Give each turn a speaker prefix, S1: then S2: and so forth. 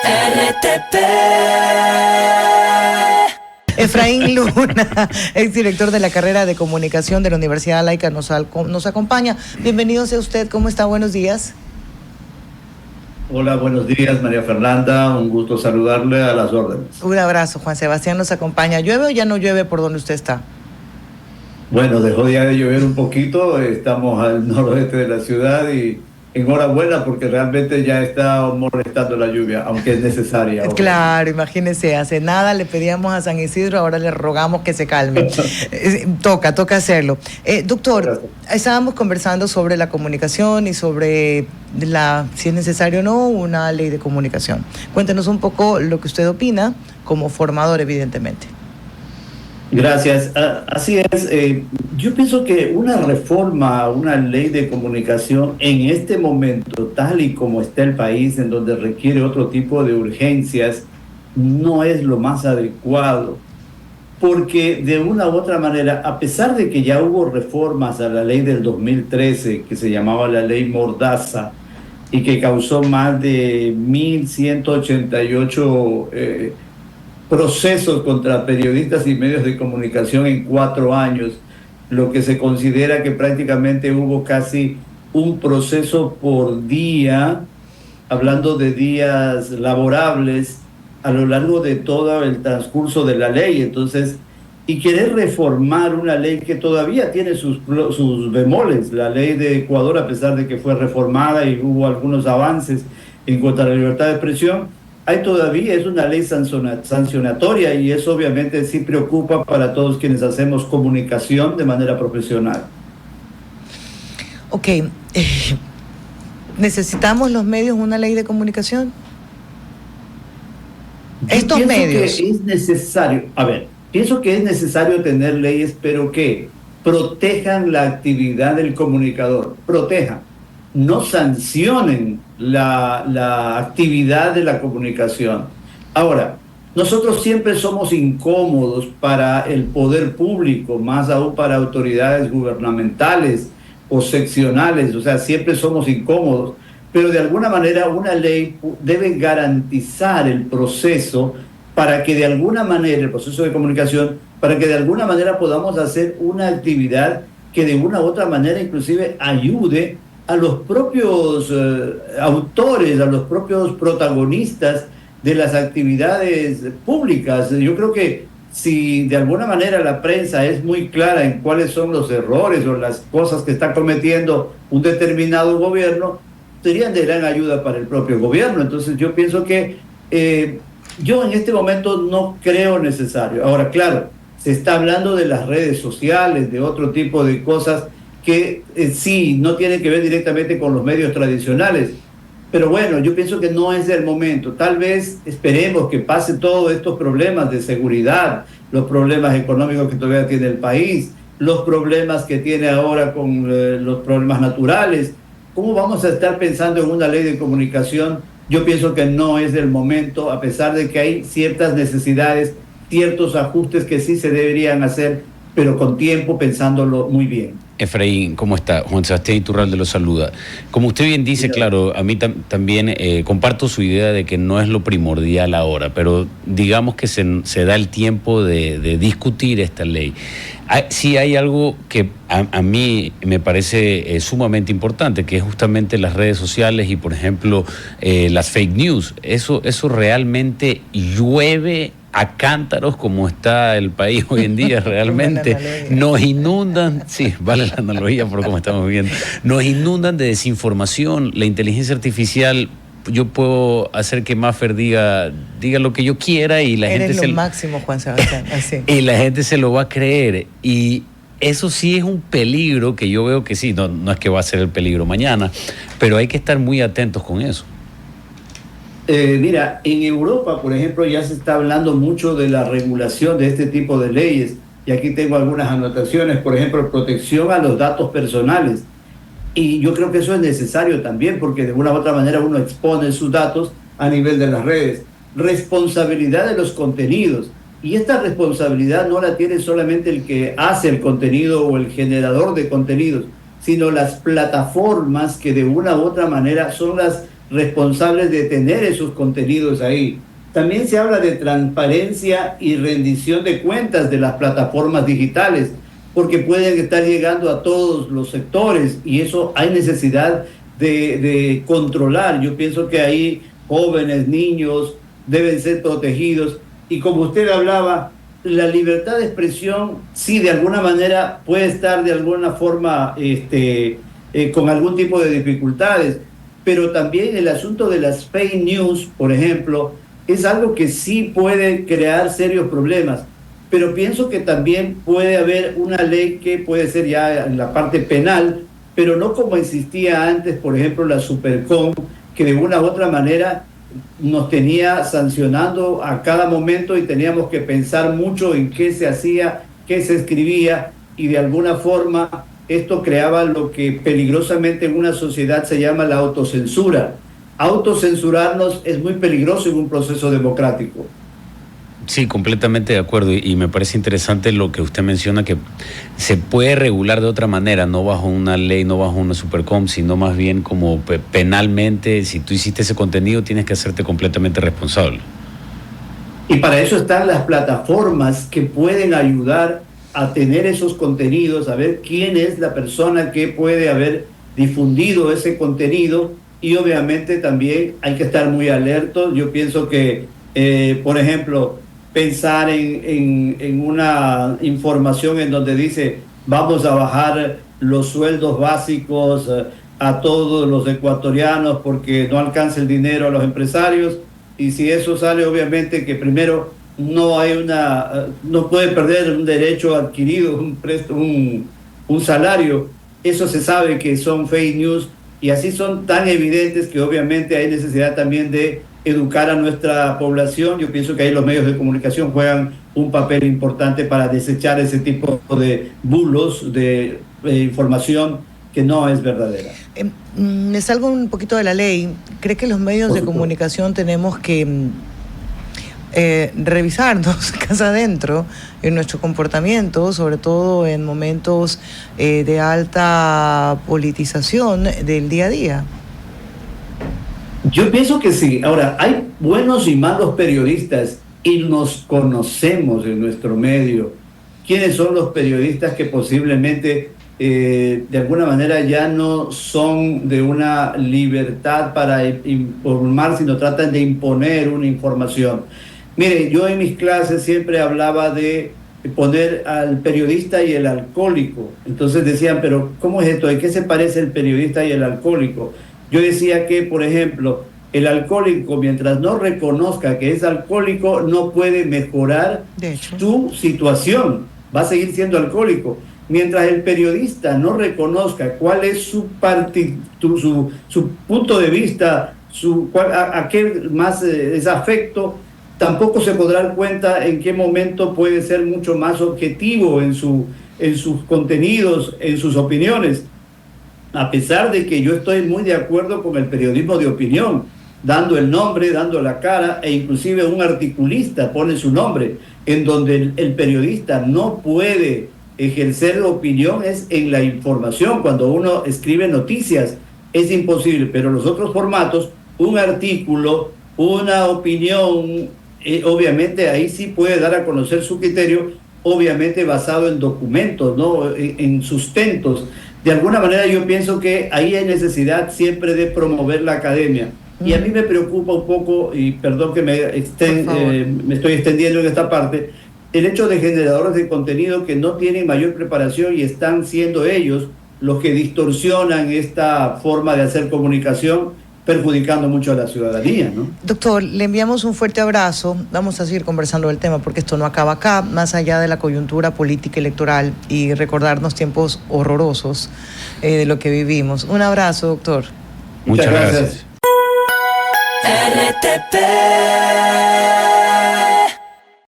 S1: RTP.
S2: Efraín Luna, exdirector de la carrera de comunicación de la Universidad Laica, nos acompaña. Bienvenido sea usted, ¿cómo está? Buenos días.
S3: Hola, buenos días, María Fernanda, un gusto saludarle, a las órdenes.
S2: Un abrazo, Juan Sebastián nos acompaña. ¿Llueve o ya no llueve por donde usted está?
S3: Bueno, dejó ya de llover un poquito, estamos al noroeste de la ciudad y enhorabuena porque realmente ya está molestando la lluvia, aunque es necesaria.
S2: Claro, imagínese, hace nada le pedíamos a San Isidro, ahora le rogamos que se calme. Toca hacerlo. Doctor,
S3: Gracias.
S2: Estábamos conversando sobre la comunicación y sobre si es necesario o no una ley de comunicación. Cuéntenos un poco lo que usted opina como formador, evidentemente.
S3: Gracias. Así es. Yo pienso que una reforma, una ley de comunicación en este momento, tal y como está el país, en donde requiere otro tipo de urgencias, no es lo más adecuado. Porque de una u otra manera, a pesar de que ya hubo reformas a la ley del 2013, que se llamaba la ley Mordaza, y que causó más de 1.188 procesos contra periodistas y medios de comunicación en 4 años, lo que se considera que prácticamente hubo casi un proceso por día, hablando de días laborables, a lo largo de todo el transcurso de la ley. Entonces, y querer reformar una ley que todavía tiene sus bemoles, la ley de Ecuador, a pesar de que fue reformada y hubo algunos avances en cuanto a la libertad de expresión, hay todavía, es una ley sancionatoria y eso obviamente sí preocupa para todos quienes hacemos comunicación de manera profesional.
S2: Ok, ¿necesitamos los medios una ley de comunicación? Estos medios.
S3: Que es necesario, pienso que es necesario tener leyes, pero que protejan la actividad del comunicador, no sancionen la actividad de la comunicación. Ahora, nosotros siempre somos incómodos para el poder público, más aún para autoridades gubernamentales o seccionales, o sea, siempre somos incómodos, pero de alguna manera una ley debe garantizar el proceso para que de alguna manera, el proceso de comunicación, para que de alguna manera podamos hacer una actividad que de una u otra manera inclusive ayude a los propios autores, a los propios protagonistas de las actividades públicas. Yo creo que si de alguna manera la prensa es muy clara en cuáles son los errores o las cosas que está cometiendo un determinado gobierno, serían de gran ayuda para el propio gobierno. Entonces yo pienso que yo en este momento no creo necesario. Ahora, claro, se está hablando de las redes sociales, de otro tipo de cosas que sí, no tienen que ver directamente con los medios tradicionales. Pero bueno, yo pienso que no es el momento. Tal vez esperemos que pase todos estos problemas de seguridad, los problemas económicos que todavía tiene el país, los problemas que tiene ahora con los problemas naturales. ¿Cómo vamos a estar pensando en una ley de comunicación? Yo pienso que no es el momento, a pesar de que hay ciertas necesidades, ciertos ajustes que sí se deberían hacer, pero con tiempo, pensándolo muy bien.
S4: Efraín, ¿cómo está? Juan Sebastián Iturralde lo saluda. Como usted bien dice, claro, a mí también comparto su idea de que no es lo primordial ahora, pero digamos que se da el tiempo de discutir esta ley. Sí hay algo que a mí me parece sumamente importante, que es justamente las redes sociales y, por ejemplo, las fake news. Eso realmente llueve a cántaros como está el país hoy en día. Realmente nos inundan, sí, vale la analogía por cómo estamos viviendo, nos inundan de desinformación. La inteligencia artificial, yo puedo hacer que Maffer diga lo que yo quiera y la
S2: Eres
S4: gente
S2: lo máximo, Juan Sebastián, así.
S4: Y la gente se lo va a creer, y eso sí es un peligro que yo veo que sí, no es que va a ser el peligro mañana, pero hay que estar muy atentos con eso.
S3: Mira, en Europa, por ejemplo, ya se está hablando mucho de la regulación de este tipo de leyes, y aquí tengo algunas anotaciones, por ejemplo, protección a los datos personales. Y yo creo que eso es necesario también, porque de una u otra manera uno expone sus datos a nivel de las redes. Responsabilidad de los contenidos. Y esta responsabilidad no la tiene solamente el que hace el contenido o el generador de contenidos, sino las plataformas que de una u otra manera son las responsables de tener esos contenidos ahí. También se habla de transparencia y rendición de cuentas de las plataformas digitales, porque pueden estar llegando a todos los sectores y eso hay necesidad de controlar. Yo pienso que ahí jóvenes, niños deben ser protegidos. Y como usted hablaba, la libertad de expresión sí de alguna manera puede estar de alguna forma con algún tipo de dificultades, pero también el asunto de las fake news, por ejemplo, es algo que sí puede crear serios problemas. Pero pienso que también puede haber una ley que puede ser ya en la parte penal, pero no como existía antes, por ejemplo, la Supercom, que de una u otra manera nos tenía sancionando a cada momento y teníamos que pensar mucho en qué se hacía, qué se escribía, y de alguna forma esto creaba lo que peligrosamente en una sociedad se llama la autocensura. Autocensurarnos es muy peligroso en un proceso democrático.
S4: Sí, completamente de acuerdo y me parece interesante lo que usted menciona, que se puede regular de otra manera, no bajo una ley, no bajo una Supercom, sino más bien como penalmente. Si tú hiciste ese contenido tienes que hacerte completamente responsable.
S3: Y para eso están las plataformas que pueden ayudar a tener esos contenidos, a ver quién es la persona que puede haber difundido ese contenido, y obviamente también hay que estar muy alertos. Yo pienso que, por ejemplo, pensar en una información en donde dice vamos a bajar los sueldos básicos a todos los ecuatorianos porque no alcanza el dinero a los empresarios, y si eso sale, obviamente que primero no puede perder un derecho adquirido, un salario. Eso se sabe que son fake news, y así son tan evidentes que obviamente hay necesidad también de educar a nuestra población. Yo pienso que ahí los medios de comunicación juegan un papel importante para desechar ese tipo de bulos, de información que no es verdadera.
S2: Me salgo un poquito de la ley. ¿Cree que los medios de comunicación tenemos que revisarnos casa adentro en nuestro comportamiento, sobre todo en momentos de alta politización del día a día?
S3: Yo pienso que sí. Ahora, hay buenos y malos periodistas y nos conocemos en nuestro medio. ¿Quiénes son los periodistas que posiblemente de alguna manera ya no son de una libertad para informar, sino tratan de imponer una información? Mire, yo en mis clases siempre hablaba de poner al periodista y el alcohólico. Entonces decían, pero ¿cómo es esto? ¿En qué se parece el periodista y el alcohólico? Yo decía que, por ejemplo, el alcohólico, mientras no reconozca que es alcohólico, no puede mejorar su situación, va a seguir siendo alcohólico. Mientras el periodista no reconozca cuál es su punto de vista, a qué más es afecto, tampoco se podrá dar cuenta en qué momento puede ser mucho más objetivo en sus contenidos, en sus opiniones. A pesar de que yo estoy muy de acuerdo con el periodismo de opinión, dando el nombre, dando la cara, e inclusive un articulista pone su nombre, en donde el periodista no puede ejercer opinión es en la información. Cuando uno escribe noticias es imposible, pero los otros formatos, un artículo, una opinión, obviamente ahí sí puede dar a conocer su criterio, obviamente basado en documentos, ¿no? En sustentos. De alguna manera yo pienso que ahí hay necesidad siempre de promover la academia. Y a mí me preocupa un poco, y perdón que me estoy extendiendo en esta parte, el hecho de generadores de contenido que no tienen mayor preparación y están siendo ellos los que distorsionan esta forma de hacer comunicación, perjudicando mucho a la ciudadanía, ¿no?
S2: Doctor, le enviamos un fuerte abrazo. Vamos a seguir conversando del tema porque esto no acaba acá, más allá de la coyuntura política electoral y recordarnos tiempos horrorosos de lo que vivimos. Un abrazo, doctor.
S3: Muchas gracias.
S1: RTP